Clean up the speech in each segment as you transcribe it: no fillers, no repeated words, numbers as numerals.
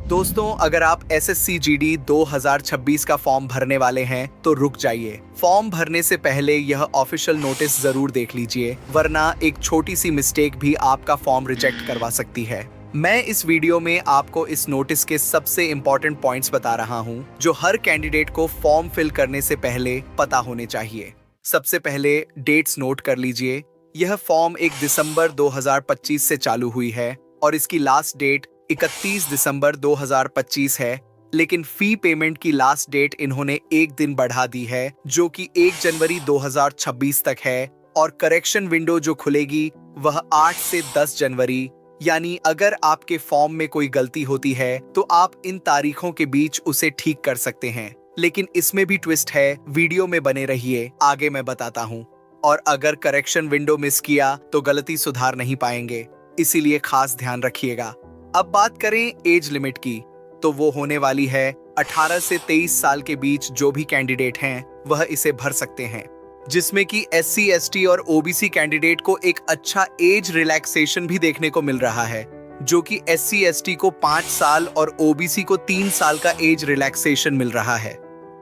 दोस्तों, अगर आप एसएससी जीडी 2026 का फॉर्म भरने वाले हैं तो रुक जाइए। फॉर्म भरने से पहले यह ऑफिशियल नोटिस जरूर देख लीजिए, वरना एक छोटी सी मिस्टेक भी आपका फॉर्म रिजेक्ट करवा सकती है। मैं इस वीडियो में आपको इस नोटिस के सबसे इम्पोर्टेंट पॉइंट्स बता रहा हूं, जो हर कैंडिडेट को फॉर्म फिल करने से पहले पता होने चाहिए। सबसे पहले डेट्स नोट कर लीजिए। यह फॉर्म 1 दिसंबर 2025 से चालू हुई है और इसकी लास्ट डेट 31 दिसंबर 2025 है, लेकिन फी पेमेंट की लास्ट डेट इन्होंने एक दिन बढ़ा दी है, जो कि 1 जनवरी 2026 तक है। और करेक्शन विंडो जो खुलेगी वह 8 से 10 जनवरी, यानी अगर आपके फॉर्म में कोई गलती होती है तो आप इन तारीखों के बीच उसे ठीक कर सकते हैं। लेकिन इसमें भी ट्विस्ट है, वीडियो में बने रहिए, आगे मैं बताता हूँ। और अगर करेक्शन विंडो मिस किया तो गलती सुधार नहीं पाएंगे, इसीलिए खास ध्यान रखिएगा। अब बात करें एज लिमिट की, तो वो होने वाली है 18 से 23 साल के बीच जो भी कैंडिडेट हैं वह इसे भर सकते हैं, जिसमें कि एससी, एसटी और ओबीसी कैंडिडेट को एक अच्छा एज रिलैक्सेशन भी देखने को मिल रहा है, जो कि एससी, एसटी को 5 साल और ओबीसी को 3 साल का एज रिलैक्सेशन मिल रहा है।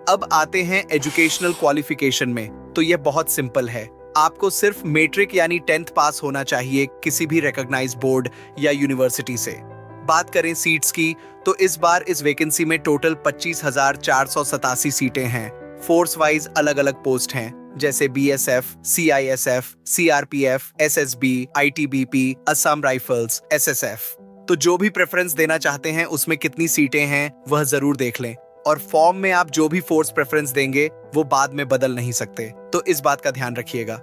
अब आते हैं एजुकेशनल क्वालिफिकेशन में, तो यह बहुत सिंपल है। आपको सिर्फ मैट्रिक यानी 10th पास होना चाहिए किसी भी रिकॉग्नाइज्ड बोर्ड या यूनिवर्सिटी से। बात करें सीट्स की, तो इस बार इस वैकेंसी में टोटल 25,487 सीटें हैं। फोर्स वाइज अलग अलग पोस्ट हैं, जैसे BSF, CISF, CRPF, SSB, ITBP, Assam rifles, SSF. तो जो भी प्रेफरेंस देना चाहते हैं उसमें कितनी सीटें हैं वह जरूर देख लें। और फॉर्म में आप जो भी फोर्स प्रेफरेंस देंगे वो बाद में बदल नहीं सकते, तो इस बात का ध्यान रखिएगा।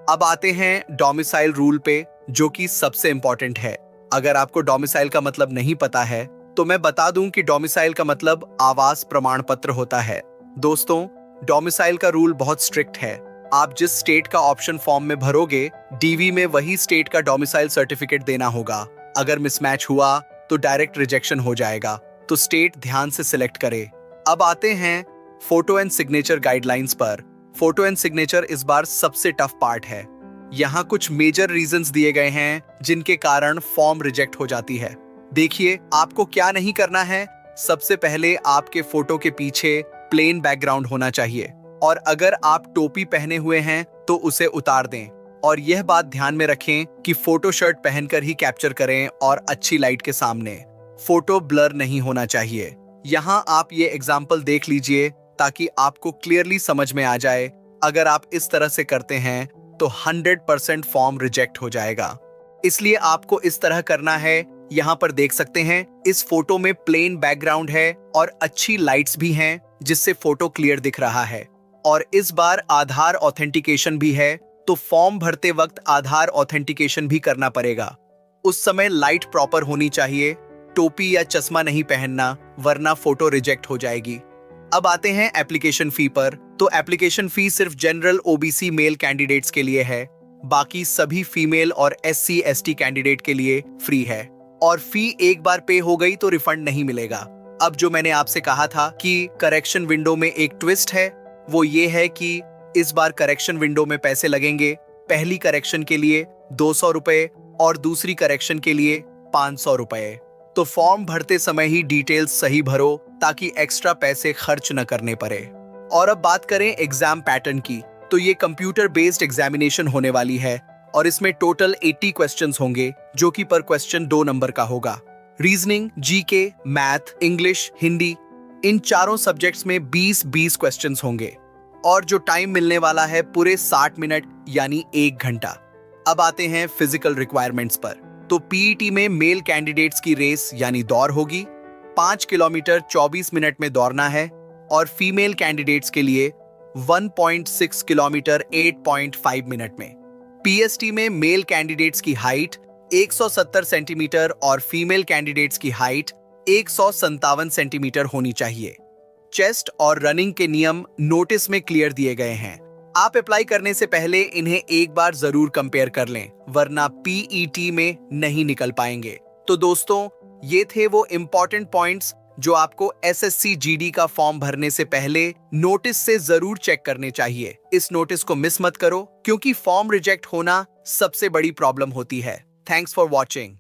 अब आते हैं डोमिसाइल रूल पे, जो कि सबसे इंपॉर्टेंट है। अगर आपको डोमिसाइल का मतलब नहीं पता है तो मैं बता दूं कि डोमिसाइल का मतलब आवास प्रमाण पत्र होता है। दोस्तों, डोमिसाइल का रूल बहुत स्ट्रिक्ट है। आप जिस स्टेट का ऑप्शन फॉर्म में भरोगे, डीवी में वही स्टेट का डोमिसाइल सर्टिफिकेट देना होगा। अगर मिसमैच हुआ तो डायरेक्ट रिजेक्शन हो जाएगा, तो स्टेट ध्यान से सिलेक्ट करे। अब आते हैं फोटो एंड सिग्नेचर गाइडलाइंस पर। फोटो एंड सिग्नेचर इस बार सबसे टफ पार्ट है। यहाँ कुछ मेजर रीजंस दिए गए हैं जिनके कारण फॉर्म रिजेक्ट हो जाती है। देखिए, आपको क्या नहीं करना है। सबसे पहले आपके फोटो के पीछे प्लेन बैकग्राउंड होना चाहिए, और अगर आप टोपी पहने हुए हैं तो उसे उतार दें। और यह बात ध्यान में रखें कि फोटो शर्ट पहनकर ही कैप्चर करें और अच्छी लाइट के सामने। फोटो ब्लर नहीं होना चाहिए। यहाँ आप ये एग्जाम्पल देख लीजिए ताकि आपको क्लियरली समझ में आ जाए। अगर आप इस तरह से करते हैं तो 100% फॉर्म रिजेक्ट हो जाएगा। इसलिए आपको इस तरह करना है। यहाँ पर देख सकते हैं, इस फोटो में प्लेन बैकग्राउंड है और अच्छी लाइट्स भी हैं, जिससे फोटो क्लियर दिख रहा है। और इस बार आधार ऑथेंटिकेशन भी है, तो फॉर्म भरते वक्त आधार ऑथेंटिकेशन भी करना पड़ेगा। उस समय लाइट प्रॉपर होनी चाहिए। टोपी या चश्मा नहीं पहनना, वरना फोटो रिजेक्ट हो जाएगी। अब आते हैं एप्लीकेशन फी पर। तो एप्लीकेशन फी सिर्फ जनरल ओबीसी मेल कैंडिडेट्स के लिए है, बाकी सभी फीमेल और एससी एसटी कैंडिडेट के लिए फ्री है। और फी एक बार पे हो गई तो रिफंड नहीं मिलेगा। अब जो मैंने आपसे कहा था कि करेक्शन विंडो में एक ट्विस्ट है, वो ये है कि इस बार करेक्शन विंडो में पैसे लगेंगे। पहली करेक्शन के लिए 200 रुपए और दूसरी करेक्शन के लिए 500 रुपए। तो फॉर्म भरते समय ही डिटेल्स सही भरो ताकि एक्स्ट्रा पैसे खर्च न करने पड़े। और अब बात करें एग्जाम पैटर्न की, तो ये कंप्यूटर बेस्ड एग्जामिनेशन होने वाली है और इसमें टोटल 80 क्वेश्चंस होंगे, जो कि पर क्वेश्चन 2 नंबर का होगा। Reasoning, GK, math, English, Hindi, इन चारों सब्जेक्ट्स में 20-20 क्वेश्चंस होंगे। और जो टाइम मिलने वाला है पूरे 60 मिनट यानी 1 घंटा। अब आते हैं फिजिकल रिक्वायरमेंट्स पर। तो पीईटी में मेल कैंडिडेट्स की रेस यानी दौड़ होगी। 5 किलोमीटर 24 मिनट में दौड़ना है। और फीमेल कैंडिडेट्स के लिए 1.6 किलोमीटर 8.5 मिनट में। पीएसटी में मेल कैंडिडेट्स की हाइट 170 सेंटीमीटर और फीमेल कैंडिडेट्स की हाइट 157 सेंटीमीटर होनी चाहिए। चेस्ट और रनिंग के नियम नोटिस में क्लियर दिए गए हैं। आप अप्लाई करने से पहले इन्हें एक बार जरूर कंपेयर कर लें, वरना पीईटी में नहीं निकल पाएंगे। तो दोस्तों, ये थे वो इंपॉर्टेंट पॉइंट्स जो आपको एसएससी जीडी का फॉर्म भरने से पहले नोटिस से जरूर चेक करने चाहिए। इस नोटिस को मिस मत करो, क्योंकि फॉर्म रिजेक्ट होना सबसे बड़ी प्रॉब्लम होती है। Thanks for watching.